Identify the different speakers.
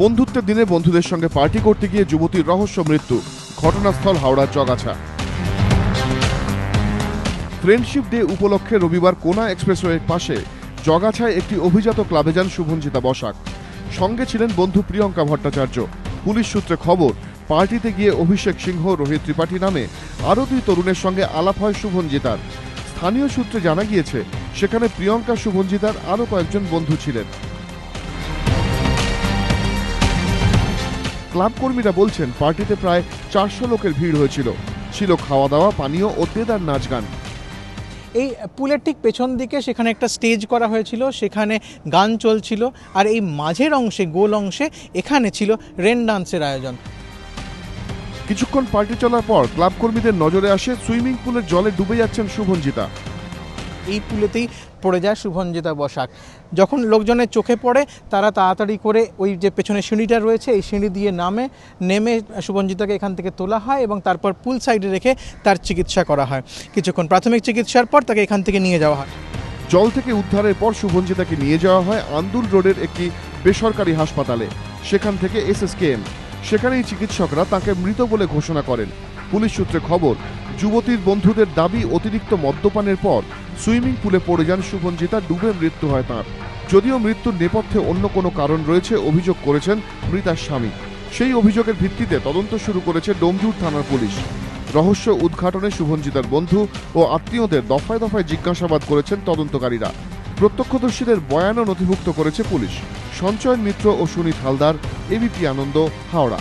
Speaker 1: বন্ধুত্বের দিনে বন্ধুদের সঙ্গে পার্টি করতে গিয়ে যুবতীর রহস্য মৃত্যু। ঘটনাস্থল হাওড়ার জগাছা। ফ্রেন্ডশিপ ডে উপলক্ষে রবিবার কোনা এক্সপ্রেসওয়ের পাশে জগাছায় একটি অভিজাত ক্লাবে যান শুভঞ্জিতা বসাক। সঙ্গে ছিলেন বন্ধু প্রিয়ঙ্কা ভট্টাচার্য। পুলিশ সূত্রে খবর, পার্টিতে গিয়ে অভিষেক সিংহ, রোহিত ত্রিপাঠী নামে আরও 2 তরুণের সঙ্গে আলাপ হয় শুভঞ্জিতার। স্থানীয় সূত্রে জানা গিয়েছে, সেখানে প্রিয়ঙ্কা, শুভঞ্জিতার আরও কয়েকজন বন্ধু ছিলেন। ক্লাব কর্মীরা বলছেন, পার্টিতে প্রায় 400 লোকের ভিড় হয়েছিল। ছিল খাওয়া দাওয়া, পানীয় ও দেদার নাচ গান।
Speaker 2: এই পুলের ঠিক পেছন দিকে সেখানে একটা স্টেজ করা হয়েছিল, সেখানে গান চলছিল, আর এই মাঝের অংশে, গোল অংশে, এখানে ছিল রেন ডান্সের আয়োজন।
Speaker 1: কিছুক্ষণ পার্টি চলার পর ক্লাব কর্মীদের নজরে আসে সুইমিং পুলের জলে ডুবে যাচ্ছেন শুভঞ্জিতা।
Speaker 2: এই পুলেতেই পড়ে যায় শুভঞ্জিতা বসাক। যখন লোকজনের চোখে পড়ে, তারা তাড়াতাড়ি করে ওই যে পেছনে সিঁড়িটা রয়েছে, এই সিঁড়ি দিয়ে নেমে শুভঞ্জিতাকে এখান থেকে তোলা হয় এবং তারপর পুল সাইডে রেখে তার চিকিৎসা করা হয়। কিছুক্ষণ প্রাথমিক চিকিৎসার পর তাকে এখান থেকে নিয়ে যাওয়া হয়।
Speaker 1: জল থেকে উদ্ধারের পর শুভঞ্জিতাকে নিয়ে যাওয়া হয় আন্দুল রোডের একটি বেসরকারি হাসপাতালে। সেখান থেকে SSKM। সেখানেই চিকিৎসকরা তাকে মৃত বলে ঘোষণা করেন। পুলিশ সূত্রে খবর, যুবতীর বন্ধুদের দাবি, অতিরিক্ত মদ্যপানের পর সুইমিং পুলে পড়ে যান শুভঞ্জিতা, ডুবে মৃত্যু হয় তাঁর। যদিও মৃত্যুর নেপথ্যে অন্য কোনো কারণ রয়েছে, অভিযোগ করেছেন মৃতার স্বামী। সেই অভিযোগের ভিত্তিতে তদন্ত শুরু করেছে ডোমজুড় থানার পুলিশ। রহস্য উদ্ঘাটনে শুভঞ্জিতার বন্ধু ও আত্মীয়দের দফায় দফায় জিজ্ঞাসাবাদ করেছেন তদন্তকারীরা। প্রত্যক্ষদর্শীদের বয়ানও নথিভুক্ত করেছে পুলিশ। সঞ্চয়ন মিত্র ও সুনীত হালদার, ABP আনন্দ, হাওড়া।